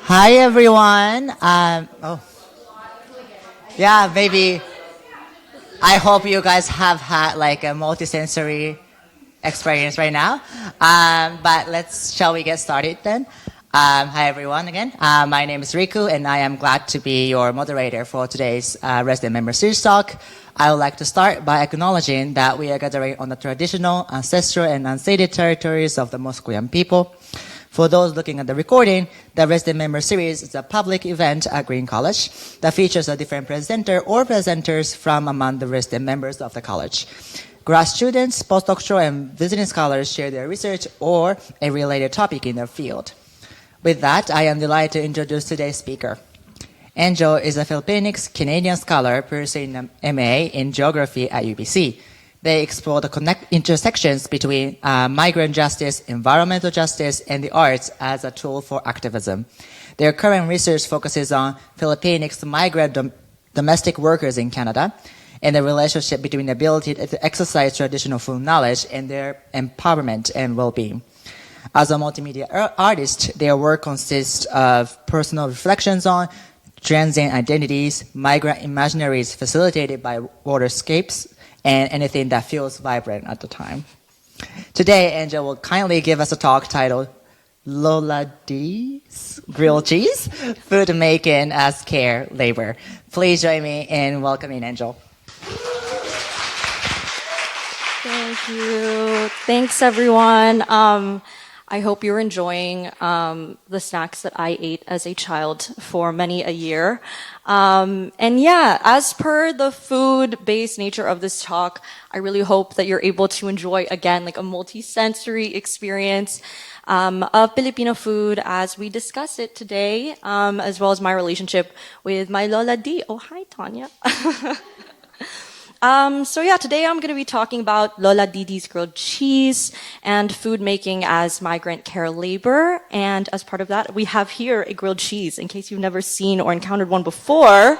Hi everyone. Yeah, maybe. I hope you guys have had like a multisensory experience right now. But shall we get started then? Hi everyone again. My name is Riku and I am glad to be your moderator for today's resident member series talk. I would like to start by acknowledging that we are gathering on the traditional, ancestral, and unceded territories of the Musqueam people. For those looking at the recording, the Resident Member Series is a public event at Green College that features a different presenter or presenters from among the resident members of the college. Grad students, postdoctoral, and visiting scholars share their research or a related topic in their field. With that, I am delighted to introduce today's speaker. Angel is a Pilipinx-Canadian scholar pursuing an MA in geography at UBC. They explore the intersections between migrant justice, environmental justice, and the arts as a tool for activism. Their current research focuses on Filipinx migrant domestic workers in Canada and the relationship between the ability to exercise traditional food knowledge and their empowerment and well-being. As a multimedia artist, their work consists of personal reflections on transient identities, migrant imaginaries facilitated by waterscapes, and anything that feels vibrant at the time. Today, Angel will kindly give us a talk titled Lola Didi's Grilled Cheese, Food Making as Care Labor. Please join me in welcoming Angel. Thank you. Thanks, everyone. I hope you're enjoying the snacks that I ate as a child for many a year. And yeah, as per the food-based nature of this talk, I really hope that you're able to enjoy, again, like a multi-sensory experience of Filipino food as we discuss it today, as well as my relationship with my Lola Didi. Oh, hi, Tanya. So yeah, today I'm going to be talking about Lola Didi's grilled cheese and food making as migrant care labor. And as part of that, we have here a grilled cheese in case you've never seen or encountered one before,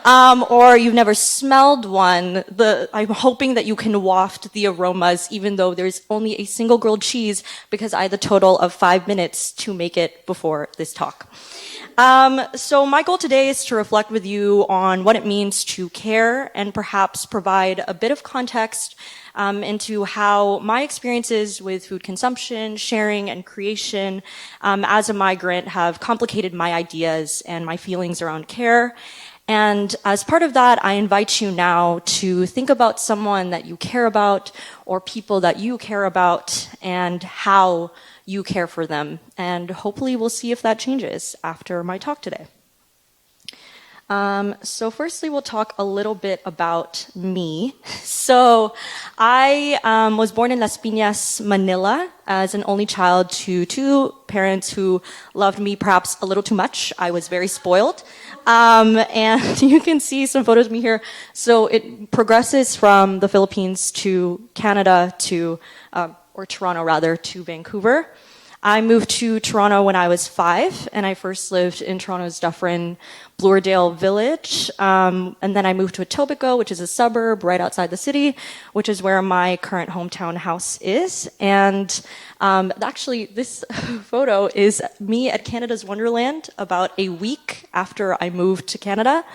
or you've never smelled one. I'm hoping that you can waft the aromas even though there's only a single grilled cheese because I had the total of 5 minutes to make it before this talk. So my goal today is to reflect with you on what it means to care and perhaps provide a bit of context into how my experiences with food consumption, sharing, and creation as a migrant have complicated my ideas and my feelings around care. And as part of that, I invite you now to think about someone that you care about or people that you care about and how you care for them. And hopefully we'll see if that changes after my talk today. So firstly, we'll talk a little bit about me. So I was born in Las Piñas, Manila, as an only child to two parents who loved me perhaps a little too much. I was very spoiled. And you can see some photos of me here. So it progresses from the Philippines to Canada or Toronto rather, to Vancouver. I moved to Toronto when I was 5, and I first lived in Toronto's Dufferin Bloordale village. And then I moved to Etobicoke, which is a suburb right outside the city, which is where my current hometown house is. And actually, this photo is me at Canada's Wonderland about a week after I moved to Canada,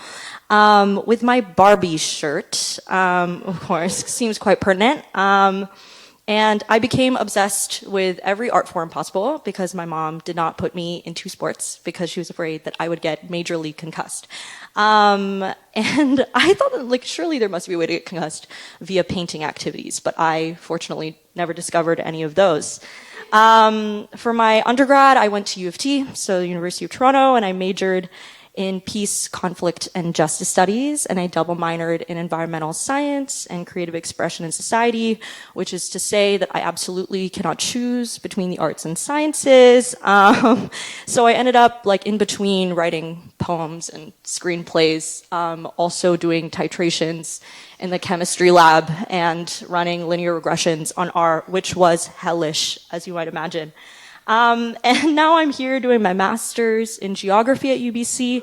with my Barbie shirt, of course, seems quite pertinent. And I became obsessed with every art form possible because my mom did not put me into sports because she was afraid that I would get majorly concussed. And I thought that, surely there must be a way to get concussed via painting activities, but I fortunately never discovered any of those. For my undergrad, I went to U of T, so the University of Toronto, and I majored in peace, conflict, and justice studies, and I double minored in environmental science and creative expression in society, which is to say that I absolutely cannot choose between the arts and sciences. So I ended up in between writing poems and screenplays, also doing titrations in the chemistry lab and running linear regressions on R, which was hellish, as you might imagine. And now I'm here doing my master's in geography at UBC,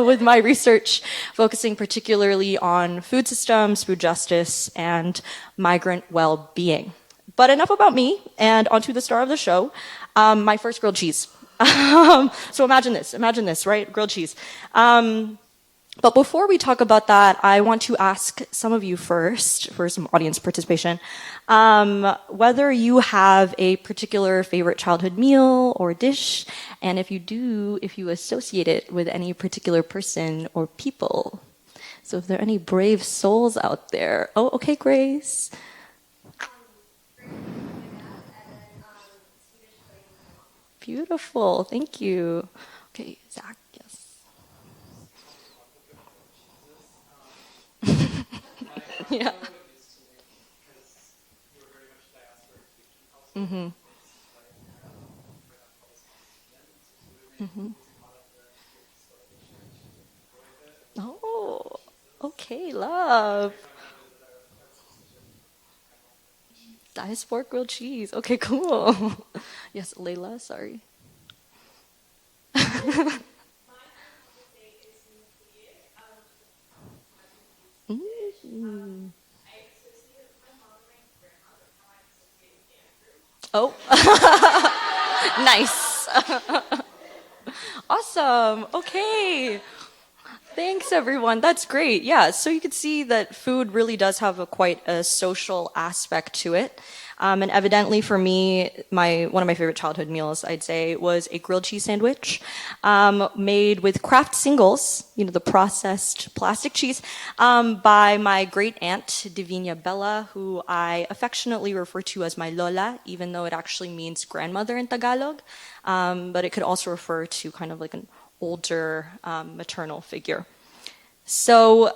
with my research focusing particularly on food systems, food justice, and migrant well-being. But enough about me, and onto the star of the show, my first grilled cheese. So imagine this, right? Grilled cheese. But before we talk about that, I want to ask some of you first, for some audience participation, whether you have a particular favorite childhood meal or dish, and if you do, if you associate it with any particular person or people. So if there are any brave souls out there. Oh, okay, Grace. Beautiful, thank you. Okay, Zach, yes. Yeah. Mm-hmm. Mm-hmm. Oh, okay, love. That is pork grilled cheese. Okay, cool. Yes, Layla, sorry. Mm. Oh, nice. Awesome. Okay. Thanks, everyone. That's great. Yeah, so you could see that food really does have quite a social aspect to it. And evidently for me, one of my favorite childhood meals, I'd say, was a grilled cheese sandwich made with Kraft Singles, the processed plastic cheese, by my great aunt, Divina Bella, who I affectionately refer to as my Lola, even though it actually means grandmother in Tagalog. But it could also refer to kind of like an older maternal figure. So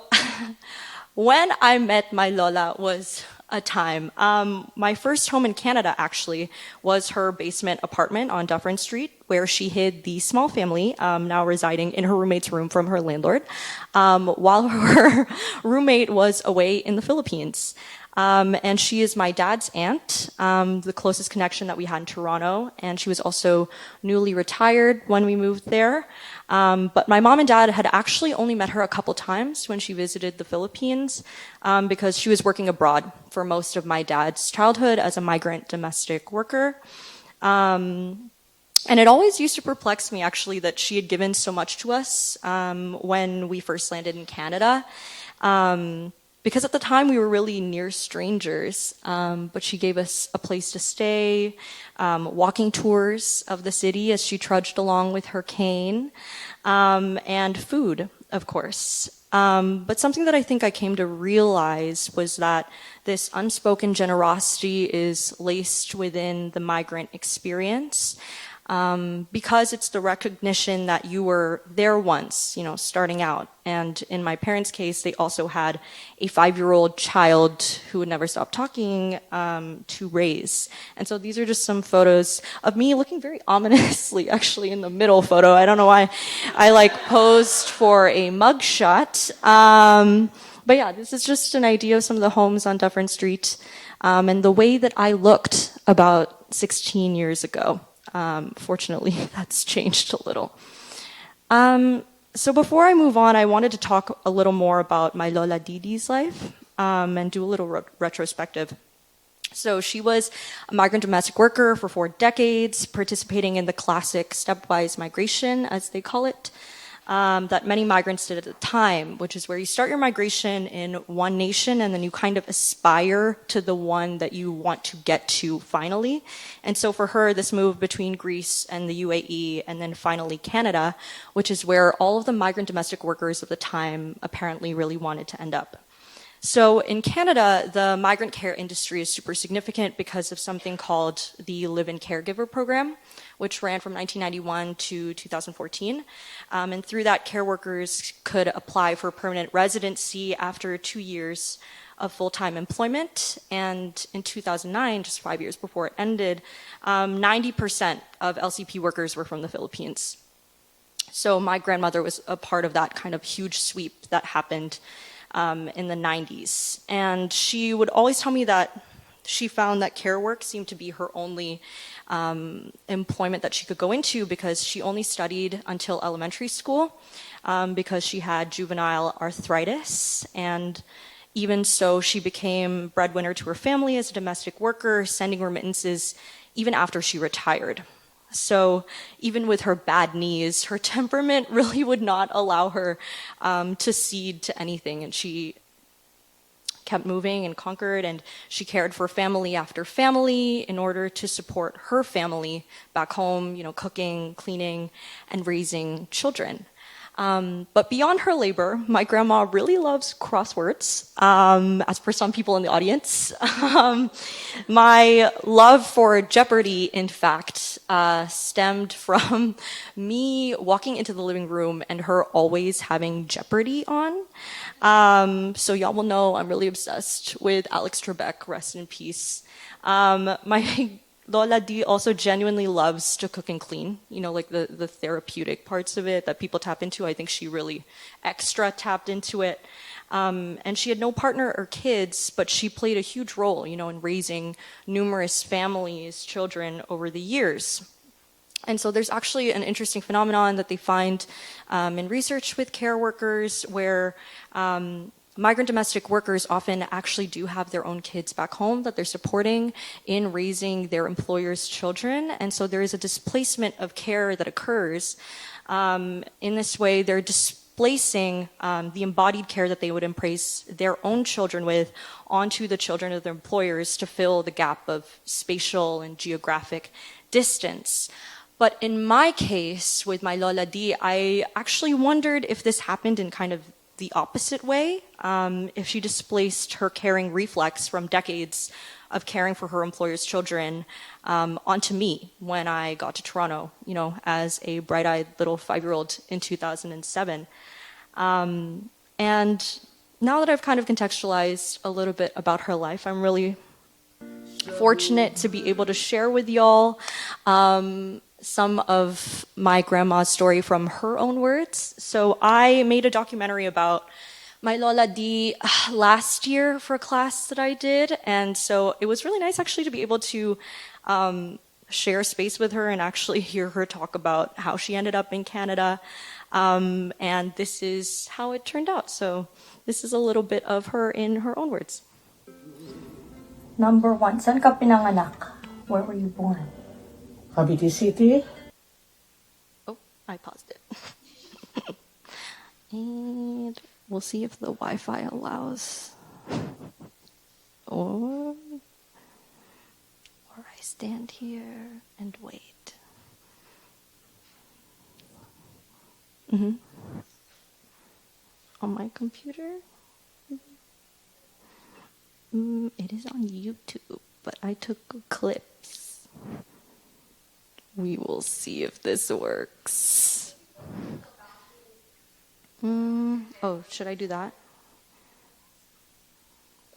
when I met my Lola was a time. My first home in Canada actually was her basement apartment on Dufferin Street, where she hid the small family now residing in her roommate's room from her landlord, while her roommate was away in the Philippines. And she is my dad's aunt, the closest connection that we had in Toronto. And she was also newly retired when we moved there. But my mom and dad had actually only met her a couple times when she visited the Philippines, because she was working abroad for most of my dad's childhood as a migrant domestic worker. And it always used to perplex me, actually, that she had given so much to us when we first landed in Canada. Because at the time we were really near strangers, but she gave us a place to stay, walking tours of the city as she trudged along with her cane, and food, of course. But something that I think I came to realize was that this unspoken generosity is laced within the migrant experience. Because it's the recognition that you were there once, starting out. And in my parents' case, they also had a 5-year-old child who would never stop talking to raise. And so these are just some photos of me looking very ominously, actually, in the middle photo. I don't know why I posed for a mugshot. But yeah, this is just an idea of some of the homes on Dufferin Street and the way that I looked about 16 years ago. Fortunately, that's changed a little. So before I move on, I wanted to talk a little more about my Lola Didi's life and do a little retrospective. So she was a migrant domestic worker for 4 decades, participating in the classic stepwise migration, as they call it, that many migrants did at the time, which is where you start your migration in one nation and then you kind of aspire to the one that you want to get to finally. And so for her, this move between Greece and the UAE and then finally Canada, which is where all of the migrant domestic workers of the time apparently really wanted to end up. So in Canada, the migrant care industry is super significant because of something called the Live-in Caregiver Program, which ran from 1991 to 2014. And through that, care workers could apply for permanent residency after 2 years of full-time employment. And in 2009, just 5 years before it ended, 90% of LCP workers were from the Philippines. So my grandmother was a part of that kind of huge sweep that happened in the 90s. And she would always tell me that she found that care work seemed to be her only employment that she could go into because she only studied until elementary school because she had juvenile arthritis. And even so, she became breadwinner to her family as a domestic worker, sending remittances even after she retired. So even with her bad knees, her temperament really would not allow her to cede to anything. And she kept moving and conquered, and she cared for family after family in order to support her family back home, cooking, cleaning, and raising children. But beyond her labor, my grandma really loves crosswords, as per some people in the audience. My love for Jeopardy, in fact, stemmed from me walking into the living room and her always having Jeopardy on. So y'all will know I'm really obsessed with Alex Trebek, rest in peace. My Lola Didi also genuinely loves to cook and clean, like the therapeutic parts of it that people tap into. I think she really extra tapped into it. And she had no partner or kids, but she played a huge role, in raising numerous families, children over the years. And so there's actually an interesting phenomenon that they find in research with care workers where migrant domestic workers often actually do have their own kids back home that they're supporting in raising their employers' children. And so there is a displacement of care that occurs. In this way, they're displacing the embodied care that they would embrace their own children with onto the children of their employers to fill the gap of spatial and geographic distance. But in my case, with my Lola Didi, I actually wondered if this happened in kind of the opposite way, if she displaced her caring reflex from decades of caring for her employer's children onto me when I got to Toronto, as a bright-eyed little 5-year-old in 2007. And now that I've kind of contextualized a little bit about her life, I'm really fortunate to be able to share with y'all some of my grandma's story from her own words. So I made a documentary about my Lola Didi last year for a class that I did. And so it was really nice actually to be able to share space with her and actually hear her talk about how she ended up in Canada. And this is how it turned out. So this is a little bit of her in her own words. Number 1, saan ka pinanganak? Where were you born? Cavite City. Oh, I paused it. And we'll see if the Wi-Fi allows. Or I stand here and wait. On my computer? It is on YouTube, but I took clips. We will see if this works. Oh, should I do that?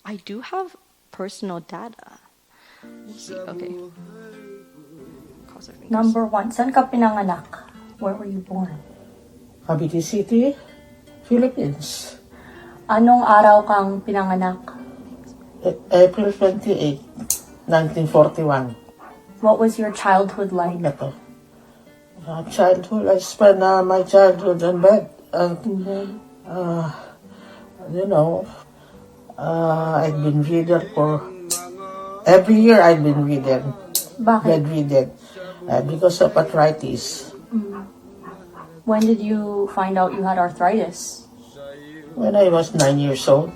I do have personal data. We'll see. Okay. Cross our fingers. Number 1, saan ka pinanganak? Where were you born? Cavite City, Philippines. Anong araw kang pinanganak? April 28, 1941. What was your childhood like? Ito. Childhood, I spent my childhood in bed. I've been reader for... Every year I've been reader. Bakit? Bedridden. Because of arthritis. When did you find out you had arthritis? When I was 9 years old.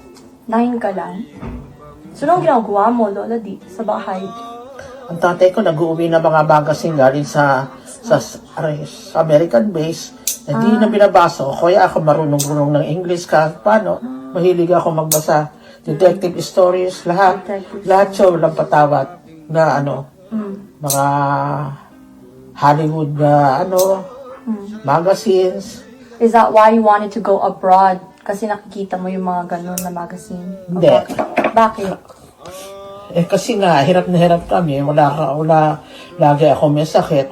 9 ka lang? So, anong ginagawa mo, Lola Didi, sa bahay? Ang tatay ko nag-uwi na mga magasin galing sa American base. Hindi na binabasa ko. Kaya ako marunong-runong ng English kahit paano. Mahilig ako magbasa. Detective stories, lahat. Lahat siya walang patawat na mga Hollywood magazines. Is that why you wanted to go abroad? Kasi nakikita mo yung mga ganun na magazine? Hindi. Bakit? Kasi nga, hirap na hirap kami. Wala, lagi ako may sakit.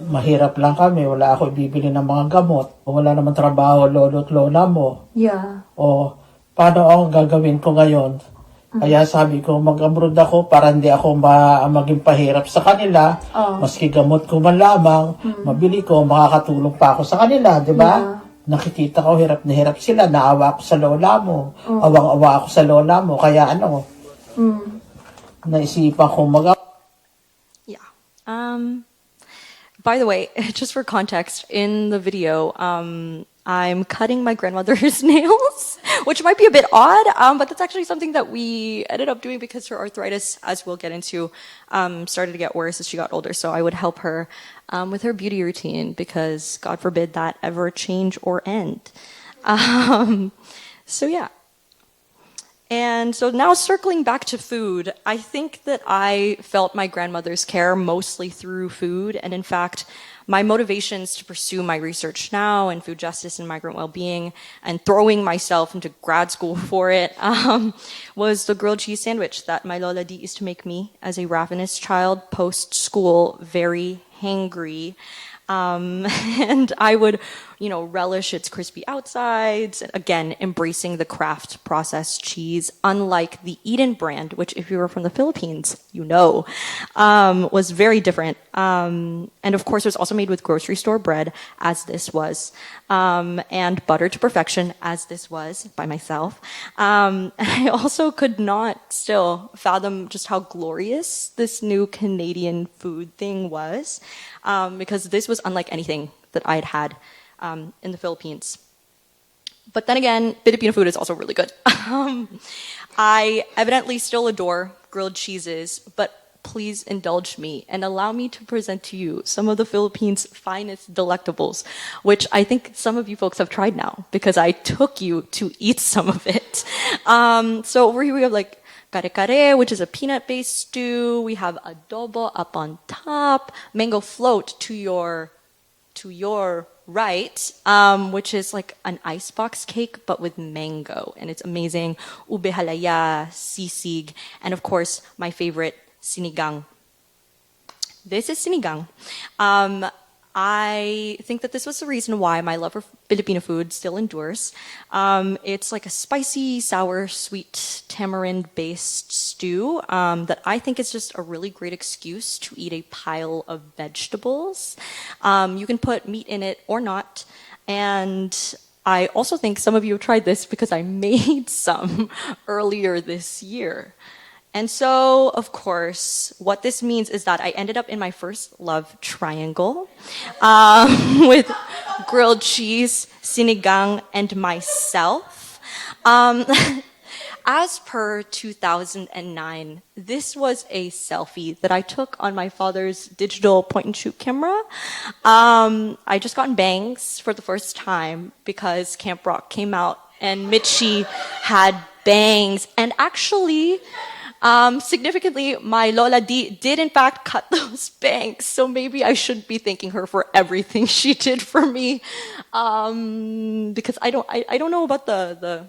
Mahirap lang kami. Wala ako ibibili ng mga gamot. Wala naman trabaho, lolo at lola mo. Yeah. O, paano ang gagawin ko ngayon? Kaya sabi ko, mag-abroad ako para hindi ako maging pahirap sa kanila. Maski gamot ko man lamang, mabili ko, makakatulong pa ako sa kanila, di ba? Yeah. Nakikita ko, hirap na hirap sila. Naawa ako sa lola mo. Awang-awa ako sa lola mo. Kaya naisipan ko Yeah. By the way, just for context, in the video, I'm cutting my grandmother's nails, which might be a bit odd, but that's actually something that we ended up doing because her arthritis, as we'll get into, started to get worse as she got older. So I would help her with her beauty routine because God forbid that ever change or end. So yeah. And so now circling back to food, I think that I felt my grandmother's care mostly through food. And in fact, my motivations to pursue my research now in food justice and migrant well-being and throwing myself into grad school for it was the grilled cheese sandwich that my Lola Didi used to make me as a ravenous child post-school, very hangry. And I would, relish its crispy outsides. Again, embracing the craft processed cheese, unlike the Eden brand, which if you were from the Philippines, was very different. And of course, it was also made with grocery store bread, as this was, and butter to perfection, as this was by myself. I also could not still fathom just how glorious this new Canadian food thing was, because this was unlike anything that I had had in the Philippines. But then again, Filipino food is also really good. I evidently still adore grilled cheeses, but please indulge me and allow me to present to you some of the Philippines' finest delectables, which I think some of you folks have tried now because I took you to eat some of it. So over here we have kare-kare, which is a peanut-based stew. We have adobo up on top, mango float to your right, which is like an icebox cake, but with mango, and it's amazing. Ube halaya, sisig, and of course, my favorite, sinigang. This is sinigang. I think that this was the reason why my love for Filipino food still endures. It's like a spicy, sour, sweet, tamarind-based stew that I think is just a really great excuse to eat a pile of vegetables. You can put meat in it or not. And I also think some of you have tried this because I made some earlier this year. And so, of course, what this means is that I ended up in my first love triangle with grilled cheese, sinigang, and myself. As per 2009, this was a selfie that I took on my father's digital point-and-shoot camera. I just gotten bangs for the first time because Camp Rock came out and Mitchie had bangs. And actually, significantly, my Lola did in fact cut those bangs, so maybe I should be thanking her for everything she did for me, because I don't know about the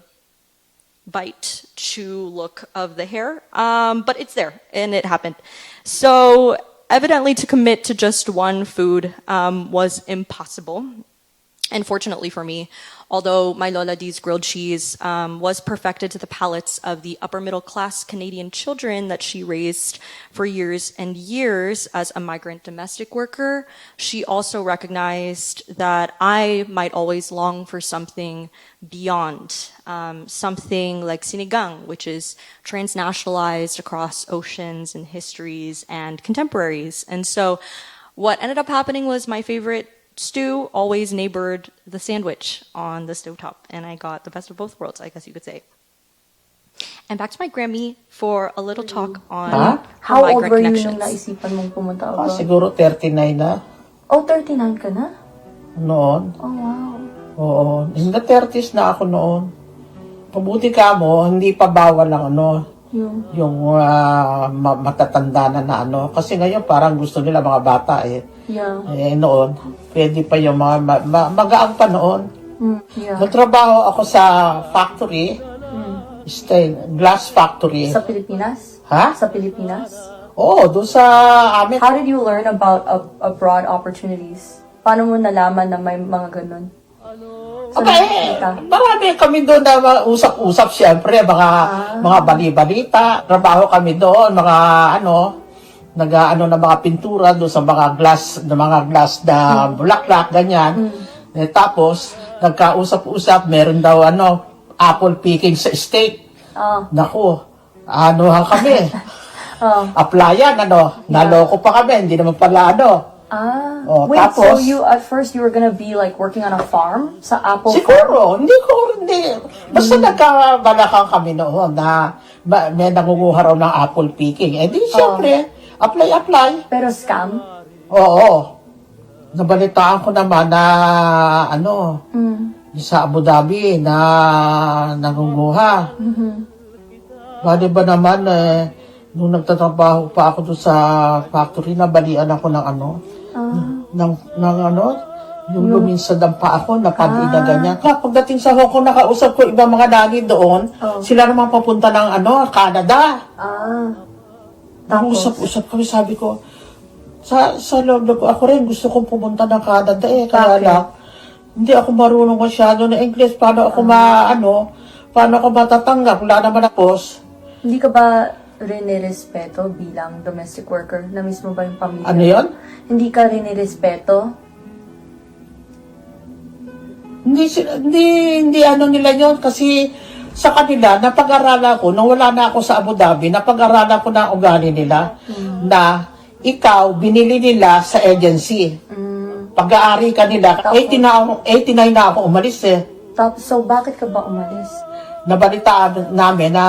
bite chew look of the hair, but it's there and it happened. So evidently, to commit to just one food was impossible. And fortunately for me, although my Lola Di's grilled cheese was perfected to the palates of the upper middle class Canadian children that she raised for years and years as a migrant domestic worker, she also recognized that I might always long for something beyond, something like sinigang, which is transnationalized across oceans and histories and contemporaries. And so what ended up happening was my favorite stew always neighbored the sandwich on the stovetop, and I got the best of both worlds, I guess you could say. And back to my Grammy for a little talk on her How old migrant were you connections. nung naisipan mong pumunta abroad? Siguro 39 na. Oh, 39 ka na? Noon. Oh, wow. Oo. In the 30s na ako noon. Pabuti ka mo, hindi pa bawal ang yung matatanda na Kasi ngayon parang gusto nila mga bata eh. Yeah. Noon, pwede pa yung mga magaang pa noon. Yeah. Nagtrabaho ako sa factory, glass factory. Sa Pilipinas? Ha? Sa Pilipinas? Oo, doon sa amin. How did you learn about abroad opportunities? Paano mo nalaman na may mga ganun? Marami kami doon na usap-usap siyempre, mga bali-balita. Trabaho kami doon, mga na mga pintura doon sa mga glass na bulaklak, ganyan. Tapos, nagkausap-usap, meron daw apple picking sa estate. Naku, kami. Applyan, naloko pa kami, hindi naman pala Oh, Wait, so tapos, you, at first, you were gonna be like working on a farm? Sa apple farm? siguro, hindi. Basta nagkabalakang kami noon na may nangunguha raw ng apple picking. Eh di, syempre, apply. Pero scam? Oo. Nabalitaan ko naman na, sa Abu Dhabi na nangunguha. Bali ba naman, nung nagtatrabaho pa ako doon sa factory, nabalian ako ng yung luminsad ang pa ako, napag na ganyan. Pagdating sa Hong Kong, nakausap ko ibang mga nani doon, sila naman papunta ng Canada. Usap kami, sabi ko, sa loob ko, ako rin gusto kong pumunta ng Canada kaya lang, hindi ako marunong masyado ng English, paano ako matatanggap, wala naman ako. Hindi ka ba rin nirespeto bilang domestic worker? Na-miss mo ba yung pamilya? Ano yun? Hindi ka rin nirespeto? Hindi nila yun kasi sa kanila, napag-aralan ko, nung wala na ako sa Abu Dhabi, napag-aralan ko na ang ugali nila na ikaw, binili nila sa agency. Pag-aari ka nila, 89 na ako umalis So, bakit ka ba umalis? Nabalitaan namin na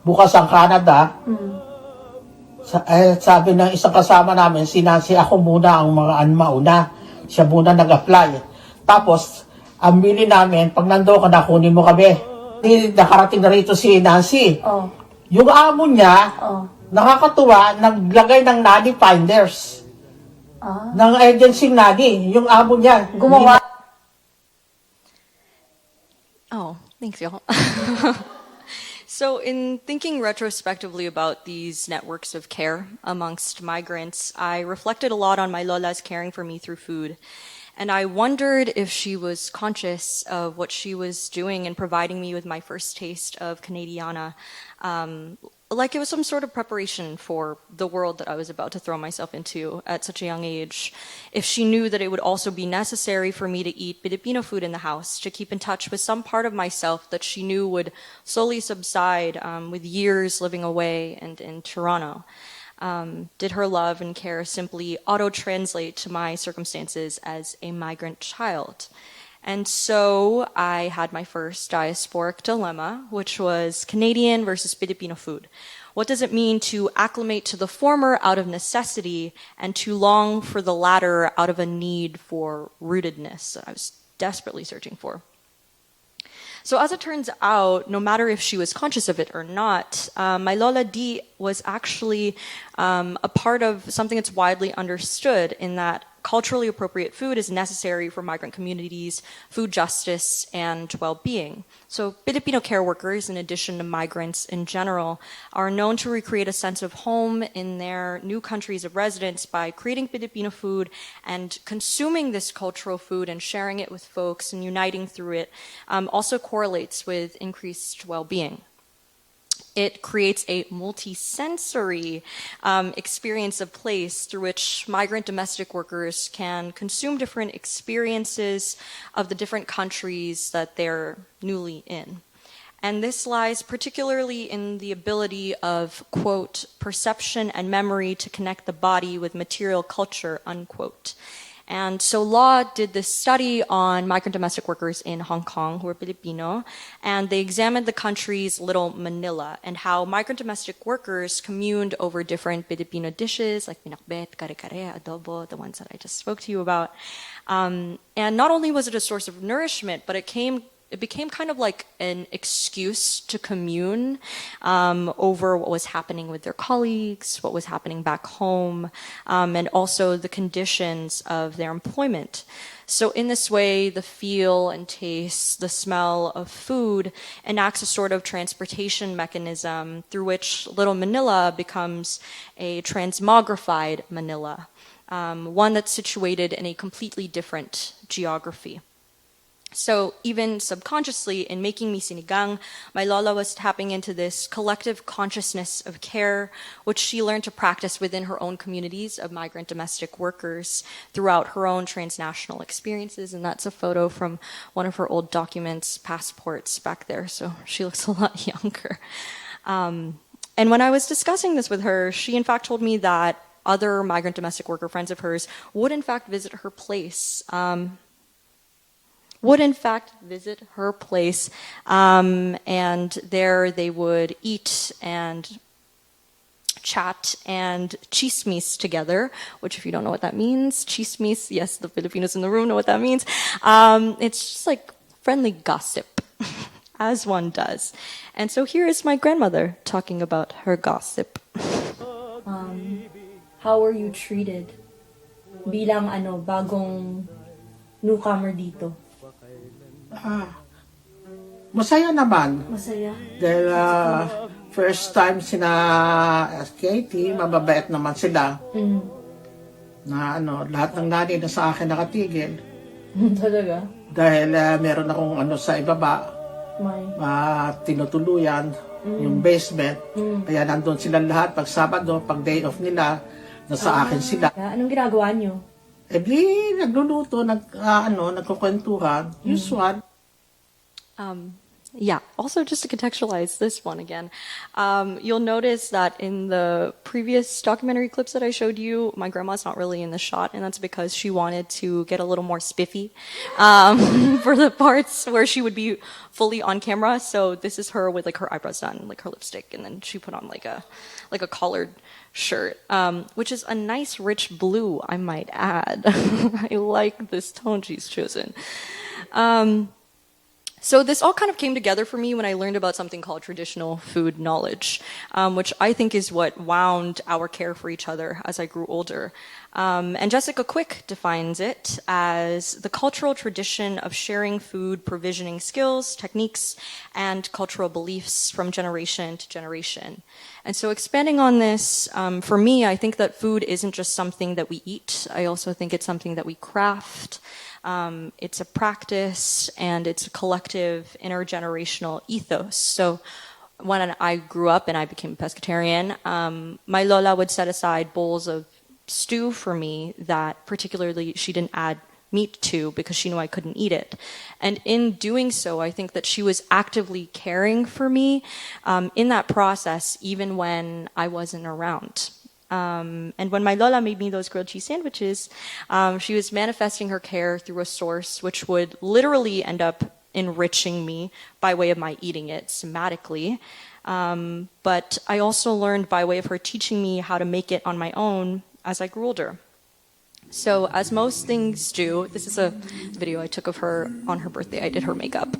bukas ang Canada. Sabi ng isang kasama namin, sinasi ako muna ang mga mauna. Siya muna nag-apply. Tapos, ang bili namin, pag nando ka na, kunin mo kami. Nakarating na rito si Nancy. Yung amo niya, nakakatuwa, naglagay ng nanny finders. Ng agency nanny. Yung amo niya. Gumawa. Oh, thanks, y'all. So, in thinking retrospectively about these networks of care amongst migrants, I reflected a lot on my Lola's caring for me through food. And I wondered if she was conscious of what she was doing in providing me with my first taste of Canadiana. Like it was some sort of preparation for the world that I was about to throw myself into at such a young age. If she knew that it would also be necessary for me to eat Filipino food in the house, to keep in touch with some part of myself that she knew would slowly subside with years living away and in Toronto. Did her love and care simply auto-translate to my circumstances as a migrant child? And so I had my first diasporic dilemma, which was Canadian versus Filipino food. What does it mean to acclimate to the former out of necessity and to long for the latter out of a need for rootedness that I was desperately searching for? So as it turns out, no matter if she was conscious of it or not, my Lola Didi was actually a part of something that's widely understood in that culturally appropriate food is necessary for migrant communities, food justice, and well-being. So Filipino care workers, in addition to migrants in general, are known to recreate a sense of home in their new countries of residence by creating Filipino food and consuming this cultural food and sharing it with folks and uniting through it also correlates with increased well-being. It creates a multi-sensory experience of place through which migrant domestic workers can consume different experiences of the different countries that they're newly in. And this lies particularly in the ability of, quote, perception and memory to connect the body with material culture, unquote. And so Law did this study on migrant domestic workers in Hong Kong who are Filipino, and they examined the country's Little Manila and how migrant domestic workers communed over different Filipino dishes like pinakbet, kare-kare, adobo, the ones that I just spoke to you about. And not only was it a source of nourishment, but it became kind of like an excuse to commune over what was happening with their colleagues, what was happening back home, and also the conditions of their employment. So in this way, the feel and taste, the smell of food enacts a sort of transportation mechanism through which Little Manila becomes a transmogrified Manila, one that's situated in a completely different geography. So even subconsciously, in making me sinigang, my Lola was tapping into this collective consciousness of care, which she learned to practice within her own communities of migrant domestic workers throughout her own transnational experiences. And that's a photo from one of her old documents, passports back there. So she looks a lot younger. And when I was discussing this with her, she in fact told me that other migrant domestic worker friends of hers would in fact visit her place. And there they would eat and chat and chismis together, which if you don't know what that means, chismis, yes, the Filipinos in the room know what that means. It's just like friendly gossip, as one does. And so here is my grandmother talking about her gossip. How were you treated bilang bagong newcomer dito? Masaya naman. Masaya. Dahil first time sina Katie, mababait naman sila. Na lahat ng nanay na sa akin nakatigil. Talaga? Dahil meron akong sa ibaba, tinutuluyan, yung basement. Kaya nandun sila lahat, pag Sabado, pag day off nila, nasa akin sila. Anong ginagawa nyo? Di nagluluto, nagkukwentuhan, usual. Yeah, also just to contextualize this one again, you'll notice that in the previous documentary clips that I showed you, my grandma's not really in the shot, and that's because she wanted to get a little more spiffy for the parts where she would be fully on camera. So this is her with like her eyebrows done, like her lipstick, and then she put on like a collared shirt, which is a nice rich blue, I might add. I like this tone she's chosen. So this all kind of came together for me when I learned about something called traditional food knowledge, which I think is what wound our care for each other as I grew older. And Jessica Quick defines it as the cultural tradition of sharing food provisioning skills, techniques, and cultural beliefs from generation to generation. And so expanding on this, for me, I think that food isn't just something that we eat. I also think it's something that we craft. It's a practice and it's a collective intergenerational ethos. So when I grew up and I became a pescatarian, my Lola would set aside bowls of stew for me that particularly she didn't add meat to because she knew I couldn't eat it. And in doing so, I think that she was actively caring for me in that process, even when I wasn't around. And when my Lola made me those grilled cheese sandwiches, she was manifesting her care through a source which would literally end up enriching me by way of my eating it somatically. But I also learned by way of her teaching me how to make it on my own as I grew older. So as most things do, this is a video I took of her on her birthday. I did her makeup.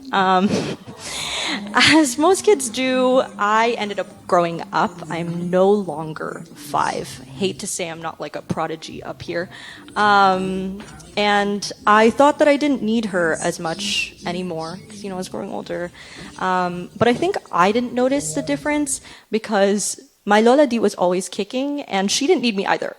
As most kids do, I ended up growing up. I'm no longer 5. Hate to say I'm not like a prodigy up here. And I thought that I didn't need her as much anymore because, I was growing older. But I think I didn't notice the difference because my Lola Didi was always kicking and she didn't need me either.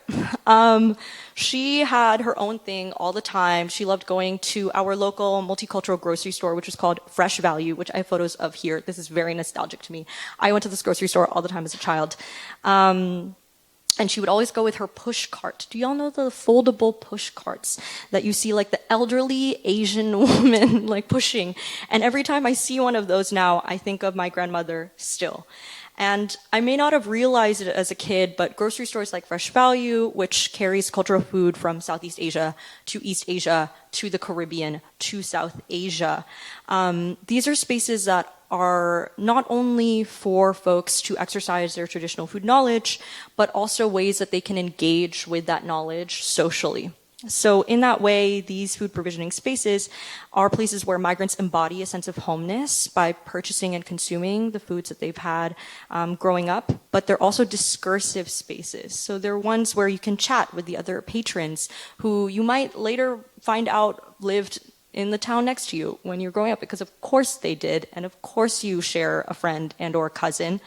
She had her own thing all the time. She loved going to our local multicultural grocery store, which was called Fresh Value, which I have photos of here. This is very nostalgic to me. I went to this grocery store all the time as a child. And she would always go with her push cart. Do y'all know the foldable push carts that you see like the elderly Asian woman like pushing? And every time I see one of those now, I think of my grandmother still. And I may not have realized it as a kid, but grocery stores like Fresh Value, which carries cultural food from Southeast Asia to East Asia to the Caribbean to South Asia, these are spaces that are not only for folks to exercise their traditional food knowledge, but also ways that they can engage with that knowledge socially. So in that way, these food provisioning spaces are places where migrants embody a sense of homeness by purchasing and consuming the foods that they've had growing up, but they're also discursive spaces. So they're ones where you can chat with the other patrons who you might later find out lived in the town next to you when you're growing up, because of course they did, and of course you share a friend and or cousin.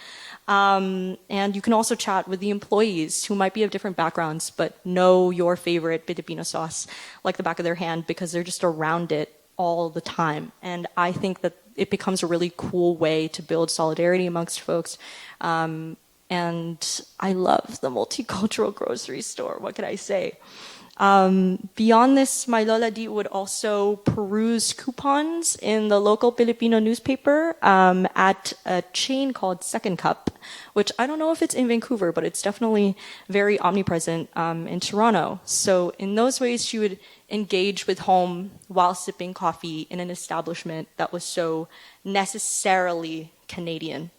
And you can also chat with the employees who might be of different backgrounds but know your favorite Filipino sauce like the back of their hand because they're just around it all the time. And I think that it becomes a really cool way to build solidarity amongst folks and and I love the multicultural grocery store. What could I say? Beyond this, my Lola Didi would also peruse coupons in the local Filipino newspaper at a chain called Second Cup, which I don't know if it's in Vancouver, but it's definitely very omnipresent in Toronto. So in those ways, she would engage with home while sipping coffee in an establishment that was so necessarily Canadian.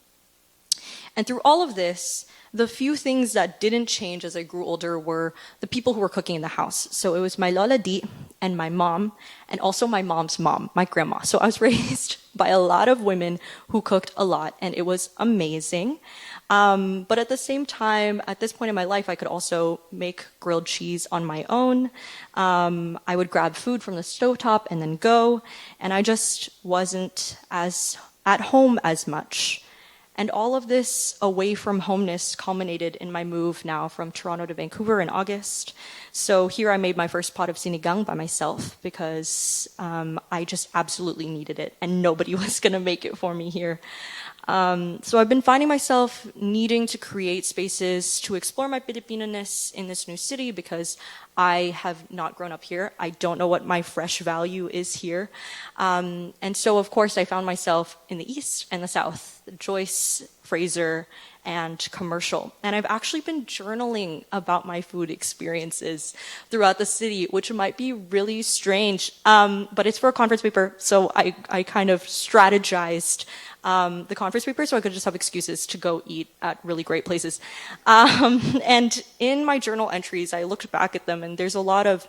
And through all of this, the few things that didn't change as I grew older were the people who were cooking in the house. So it was my Lola Didi and my mom, and also my mom's mom, my grandma. So I was raised by a lot of women who cooked a lot, and it was amazing. But at the same time, at this point in my life, I could also make grilled cheese on my own. I would grab food from the stovetop and then go, and I just wasn't as at home as much. And all of this away from homeness culminated in my move now from Toronto to Vancouver in August. So here I made my first pot of sinigang by myself because I just absolutely needed it and nobody was going to make it for me here. So I've been finding myself needing to create spaces to explore my Filipino-ness in this new city because I have not grown up here. I don't know what my fresh value is here. And so, of course, I found myself in the East and the South, Joyce, Fraser, and Commercial. And I've actually been journaling about my food experiences throughout the city, which might be really strange, but it's for a conference paper, so I kind of strategized the conference paper so I could just have excuses to go eat at really great places. And in my journal entries, I looked back at them, and there's a lot of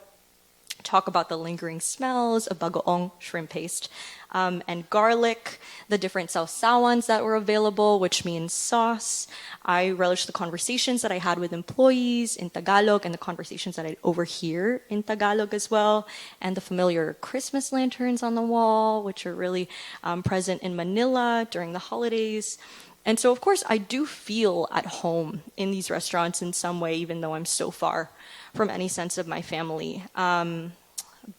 talk about the lingering smells of bagoong shrimp paste and garlic, the different sawsawans that were available, which means sauce. I relished the conversations that I had with employees in Tagalog and the conversations that I'd overhear in Tagalog as well, and the familiar Christmas lanterns on the wall, which are really present in Manila during the holidays. And so, of course, I do feel at home in these restaurants in some way, even though I'm so far from any sense of my family.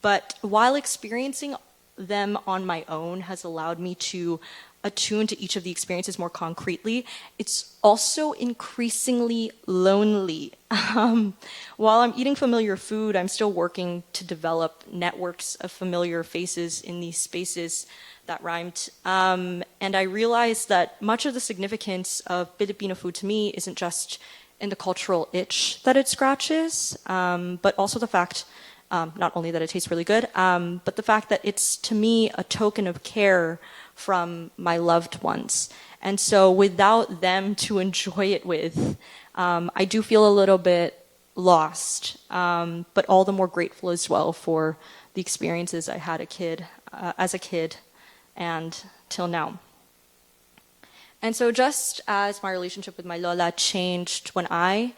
But while experiencing them on my own has allowed me to attune to each of the experiences more concretely, it's also increasingly lonely. While I'm eating familiar food, I'm still working to develop networks of familiar faces in these spaces that rhymed. And I realized that much of the significance of Filipino food to me isn't just in the cultural itch that it scratches, but also the fact, not only that it tastes really good, but the fact that it's, to me, a token of care from my loved ones. And so without them to enjoy it with, I do feel a little bit lost, but all the more grateful as well for the experiences I had as a kid and till now. And so just as my relationship with my Lola changed when I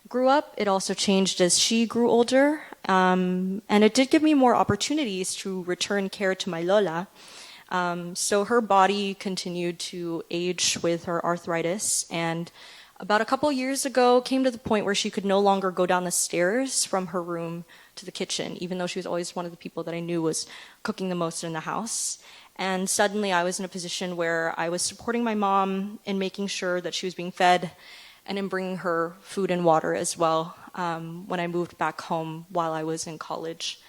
grew up, it also changed as she grew older. And it did give me more opportunities to return care to my Lola. So her body continued to age with her arthritis, and about a couple years ago came to the point where she could no longer go down the stairs from her room to the kitchen, even though she was always one of the people that I knew was cooking the most in the house. And suddenly I was in a position where I was supporting my mom in making sure that she was being fed and in bringing her food and water as well when I moved back home while I was in college.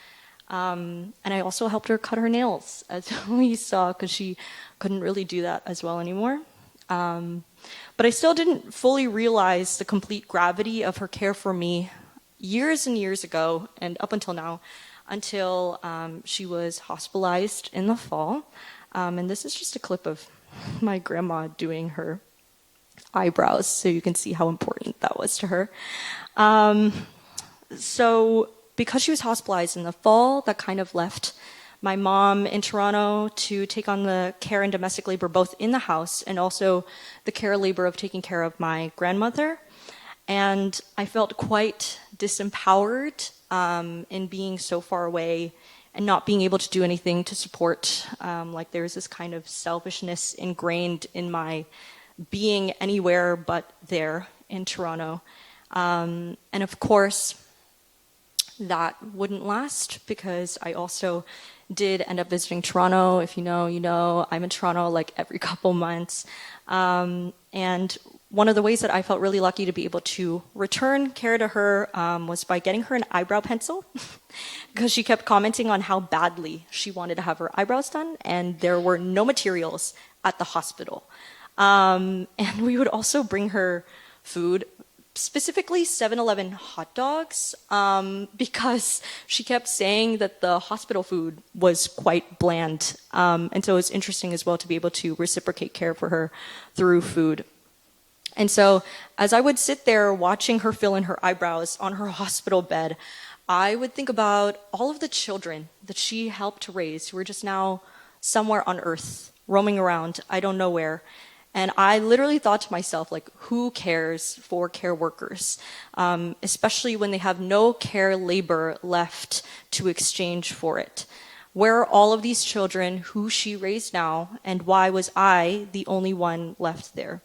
And I also helped her cut her nails, as we saw, because she couldn't really do that as well anymore. But I still didn't fully realize the complete gravity of her care for me years and years ago, and up until now, until she was hospitalized in the fall. And this is just a clip of my grandma doing her eyebrows, so you can see how important that was to her. So because she was hospitalized in the fall, that kind of left my mom in Toronto to take on the care and domestic labor both in the house and also the care labor of taking care of my grandmother. And I felt quite disempowered in being so far away and not being able to do anything to support. Like there was this kind of selfishness ingrained in my being anywhere but there in Toronto. And of course, that wouldn't last because I also did end up visiting Toronto. If you know, you know. I'm in Toronto like every couple months. And one of the ways that I felt really lucky to be able to return care to her was by getting her an eyebrow pencil because she kept commenting on how badly she wanted to have her eyebrows done, and there were no materials at the hospital. And we would also bring her food, specifically 7-Eleven hot dogs, because she kept saying that the hospital food was quite bland. And so it was interesting as well to be able to reciprocate care for her through food. And so as I would sit there watching her fill in her eyebrows on her hospital bed, I would think about all of the children that she helped to raise who were just now somewhere on earth, roaming around, I don't know where. And I literally thought to myself, like, who cares for care workers, especially when they have no care labor left to exchange for it? Where are all of these children who she raised now, and why was I the only one left there?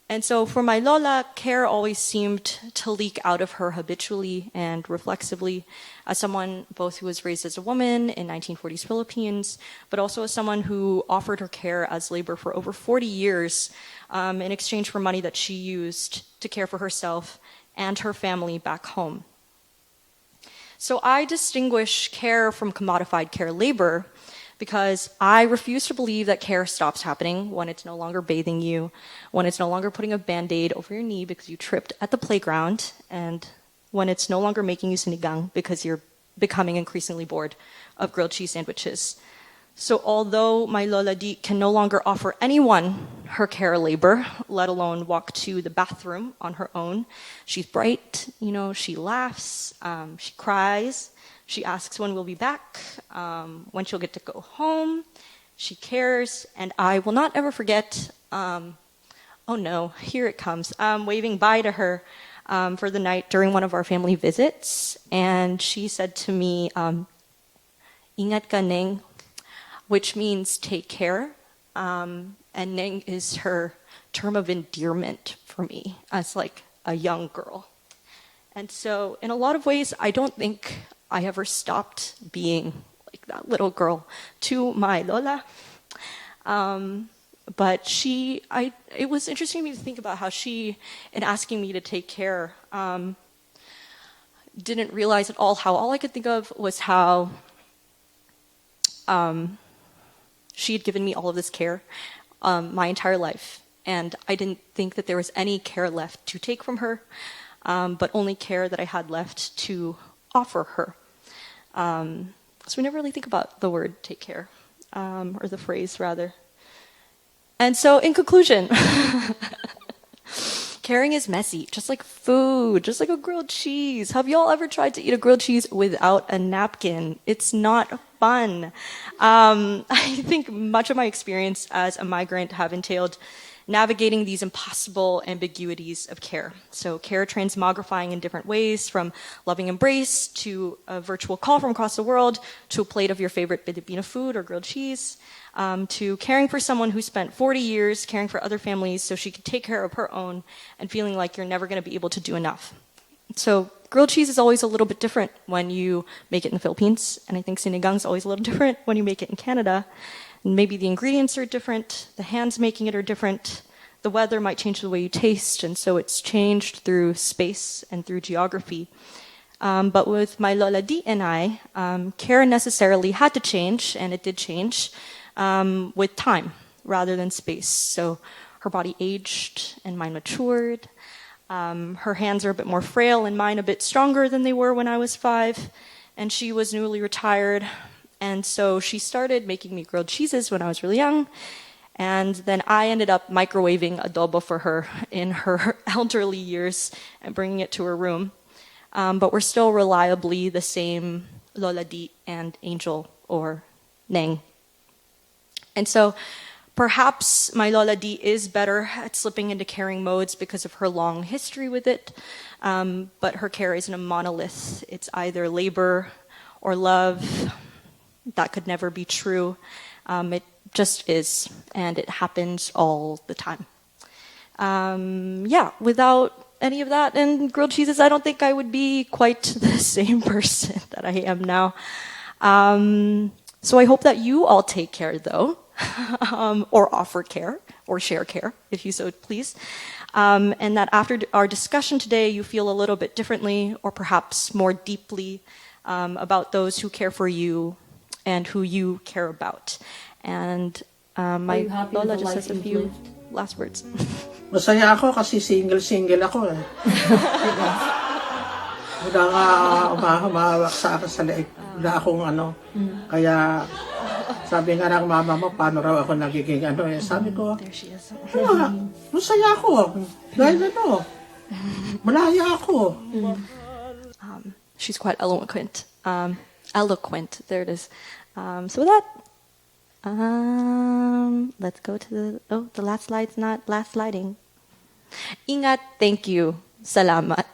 And so for my Lola, care always seemed to leak out of her habitually and reflexively, as someone both who was raised as a woman in 1940s Philippines, but also as someone who offered her care as labor for over 40 years in exchange for money that she used to care for herself and her family back home. So I distinguish care from commodified care labor because I refuse to believe that care stops happening when it's no longer bathing you, when it's no longer putting a Band-Aid over your knee because you tripped at the playground, and when it's no longer making you sinigang because you're becoming increasingly bored of grilled cheese sandwiches. So although my Lola Didi can no longer offer anyone her care labor, let alone walk to the bathroom on her own, she's bright, she laughs, she cries, she asks when we'll be back, when she'll get to go home. She cares, and I will not ever forget, oh no, here it comes, waving bye to her for the night during one of our family visits. And she said to me, Ingat ka, Neng, which means take care. And Neng is her term of endearment for me as like a young girl. And so in a lot of ways, I don't think I ever stopped being like that little girl to my Lola. But it was interesting to me to think about how she, in asking me to take care, didn't realize at all how all I could think of was how she had given me all of this care my entire life. And I didn't think that there was any care left to take from her, but only care that I had left to offer her. So we never really think about the word take care, or the phrase rather. And so in conclusion, caring is messy, just like food, just like a grilled cheese. Have y'all ever tried to eat a grilled cheese without a napkin? It's not fun. I think much of my experience as a migrant have entailed navigating these impossible ambiguities of care. So care transmogrifying in different ways, from loving embrace to a virtual call from across the world to a plate of your favorite Filipino food or grilled cheese, to caring for someone who spent 40 years caring for other families so she could take care of her own and feeling like you're never going to be able to do enough. So grilled cheese is always a little bit different when you make it in the Philippines, and I think sinigang is always a little different when you make it in Canada. And maybe the ingredients are different, the hands making it are different, the weather might change the way you taste, and so it's changed through space and through geography. But with my Lola Didi and I, care necessarily had to change, and it did change, with time rather than space. So her body aged and mine matured. Her hands are a bit more frail and mine a bit stronger than they were when I was 5. And she was newly retired. And so she started making me grilled cheeses when I was really young. And then I ended up microwaving adobo for her in her elderly years and bringing it to her room. But we're still reliably the same Lola Didi and Angel or Neng. And so perhaps my Lola Didi is better at slipping into caring modes because of her long history with it. But her care isn't a monolith. It's either labor or love. That could never be true. It just is, and it happens all the time. Without any of that and grilled cheeses, I don't think I would be quite the same person that I am now. So I hope that you all take care, though, or offer care, or share care, if you so please. and that after our discussion today, you feel a little bit differently or perhaps more deeply about those who care for you and who you care about. And my you happy Lola with the just life says a you've few lived? last words. Masaya ako kasi single ako eh. Wala nga humahawak sa akin sa leeg. Wala akong ano. Kaya sabi nga ng mama mo, paano raw ako nagiging ano eh. Sabi ko, There she is. masaya ako. Dahil ano, malaya ako. She's quite eloquent. Eloquent. There it is. So with that, let's go to the last slide's not last sliding. Ingat, thank you. Salamat.